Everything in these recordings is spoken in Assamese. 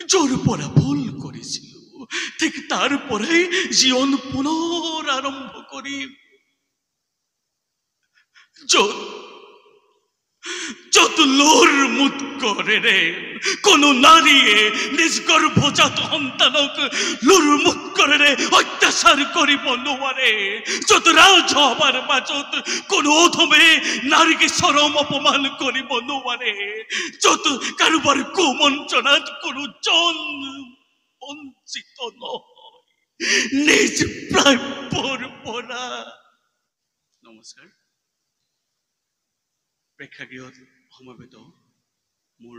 जोर परा भूल करिसिलु ठीक तार पराई जीवन पुनर आरम्भ करी যত লোর মুত করে রে কোন নারীয়ে নিজ গর্ভজাত সন্তানক লোর মুত করে রে অত্যাচার করিব নোৱাৰে যত ৰাজ হবাৰ মাজত কোন অধমে নাৰীকে চৰম অপমান কৰিব নোৱাৰে যত কাৰোবাৰ কুমন্ত্ৰণাত কোনো জন বঞ্চিত নহয় নিজ প্ৰাপ্যৰ পৰা। নমস্কাৰ। প্ৰেক্ষাগৃহত সমবেত মোৰ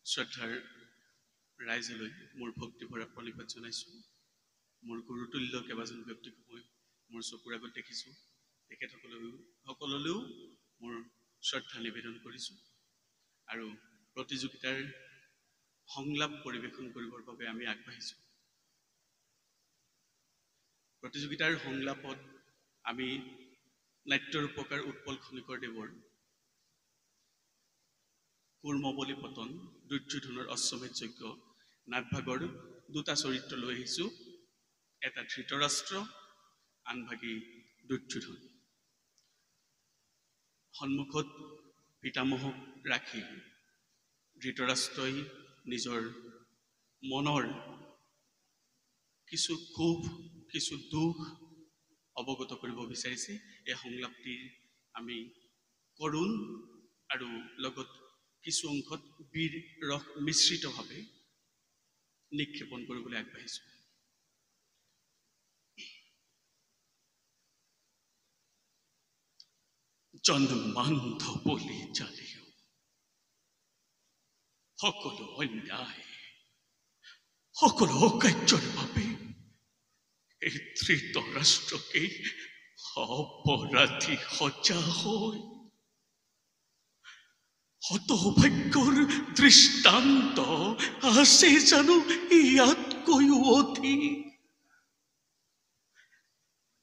শ্ৰদ্ধাৰ ৰাইজলৈ মোৰ ভক্তি ভৰা প্ৰণিপাত জনাইছোঁ। মোৰ গুৰুতুল্য কেইবাজন ব্যক্তিক মই মোৰ চকুৰ আগত দেখিছোঁ। তেখেতসকললৈও মোৰ শ্ৰদ্ধা নিবেদন কৰিছোঁ আৰু প্ৰতিযোগিতাৰ সংলাপ পৰিৱেশন কৰিবৰ বাবে আমি আগবাঢ়িছোঁ। প্ৰতিযোগিতাৰ সংলাপত আমি নাট্যৰূপকাৰ উৎপল খনিকৰদেৱৰ কুৰ্মবলী পতন দুৰ্যোধনৰ অশ্বমেধ যজ্ঞ নাটভাগৰ দুটা চৰিত্ৰ লৈ আহিছোঁ, এটা ধৃতৰাষ্ট্ৰ আনভাগী দুৰ্যোধন। সন্মুখত পিতামহক ৰাখি ধৃতৰাষ্ট্ৰই নিজৰ মনৰ কিছু ক্ষোভ কিছু দুখ অৱগত কৰিব বিচাৰিছে। এই সংলাপটিৰ আমি কৰুণ আৰু লগত কিছু অংশত বীৰ ৰস মিশ্ৰিতভাৱে নিক্ষেপণ কৰিবলৈ আগবাঢ়িছোঁ। জন্মান্ধ বলি জানিও সকলো অন্যায় সকলো অকাৰ্যৰ বাবে এই ধৃতৰাষ্ট্ৰকে অপৰাধী সজা হয়। হতভাগ্যৰ দৃষ্টান্ত আছে জানো ইয়াতকৈও অধিক?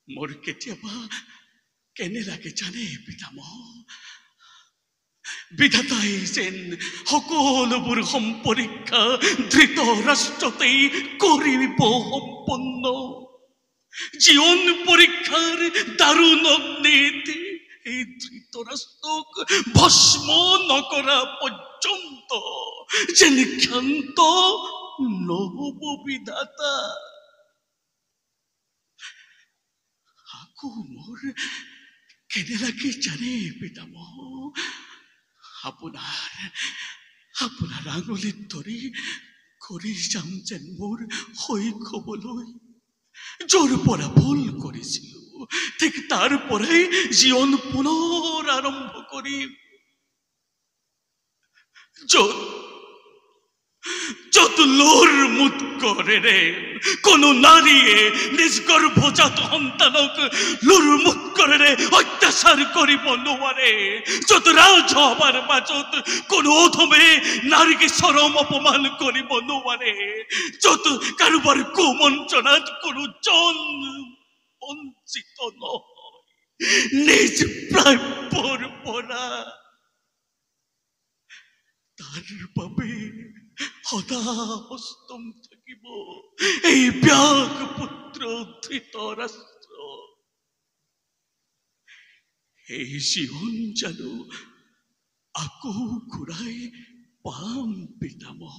মোৰ কেতিয়াবা কেনে লাগে জানে পিতামহ, বিধাতাই যেন সকলোবোৰ সম্পৰীক্ষা ধৃতৰাষ্ট্ৰতেই কৰিব সম্পন্ন। জীবন পৰীক্ষাৰ দাৰুণ অগ্নিতে এই ধৃতৰাষ্ট্ৰক ভস্ম নকৰা পৰ্যন্ত যেন ক্ষান্ত নহব বিধাতা। আকৌ মোৰ কেনে লাগে জানে পিতামহ, আপোনাৰ আঙুলিত ধৰি কৰি যাম যেন মোৰ শৈশৱলৈ। जोर परा भूल करिसिलु ठीक तार पराई जीवन पुनर आरम्भ करी যত লোর মুত করে রে কোন নারীয়ে নিজ গর্ভজাত সন্তানক লোর মুত করে রে অত্যাচার করিব নোৱাৰে যত ৰাজ হবাৰ মাজত কোন অধমে নাৰীকে চৰম অপমান কৰিব নোৱাৰে যত কাৰোবাৰ কুমন্ত্ৰণাত কোনো জন বঞ্চিত নহয় নিজ প্ৰাপ্যৰ পৰা। তাৰ বাবে সদা হস্তম থাকিব এই ব্যাগ পুত্ৰ ধৃতৰাষ্ট্ৰ। এই জীৱন জানো আকৌ ঘূৰাই পাম পিতামহ?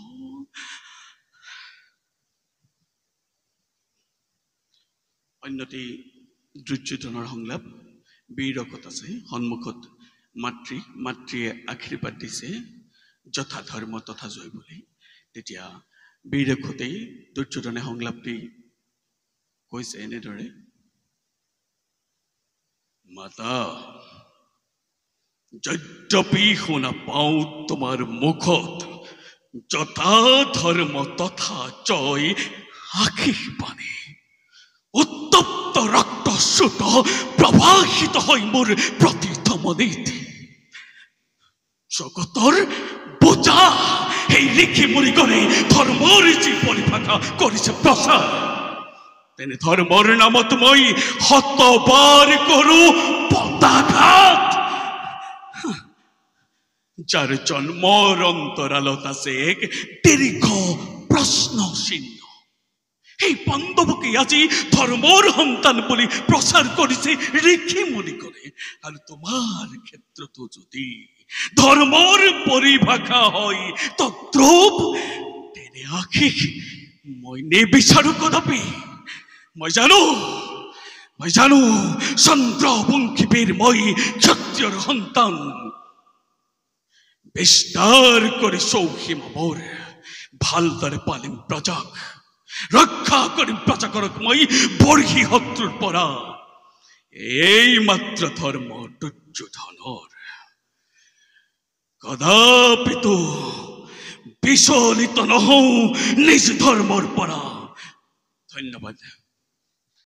অন্যটি দুৰ্যোধনৰ সংলাপ। বীৰকত আছে সন্মুখত মাতৃয়ে আশীৰ্বাদ দিছে যথা ধৰ্ম তথা জয় বুলি। তেতিয়া বীৰকতেই দুৰ্যোধনে সংলাপটি কৈছে এনেদৰে, মাতা যদ্যপি শুনা পাওঁ তোমাৰ মুখত যথা ধৰ্ম তথা জয় আশীৰ্বাণী, উত্তপ্ত ৰক্তস্ৰোত প্ৰবাহিত হয় মোৰ প্ৰতি ধমনীত। জগতৰ বোজা এই লিখি মুড়ি কৰে ধৰ্মৰ যে পৰিভাষা কৰেছে প্ৰসাৰ, তেনে ধৰ্মৰ নামত মই শতবাৰ কৰু পতাঘাত। যাৰ জন্মৰ অন্তৰালত আছে এক দীৰ্ঘ প্ৰশ্ন চিহ্ন। সেই পাণ্ডৱকে আজি ধৰ্মৰ সন্তান বুলি প্ৰচাৰ কৰিছে ঋষি মুনিগণে। আৰু তোমাৰ ক্ষেত্ৰতো যদি ধৰ্মৰ পৰিভাষা হয় তদ্ৰূপ, তেনে আশিস মই নিবিচাৰো কদাপি। মই জানো চন্দ্ৰবংশী বীৰ মই ক্ষত্ৰিয়ৰ সন্তান। বিস্তাৰ কৰি চৌসীমা মোৰ, ভালদৰে পালিম প্ৰজাক, ৰক্ষা কৰিম প্ৰজাকৰক মই বৰ্ষী শত্ৰুৰ পৰা। এই মাত্ৰ ধৰ্ম দুৰ্যোধনৰ, কদাপিতো বিচলিত নহওঁ নিজ ধৰ্মৰ পৰা। ধন্যবাদ।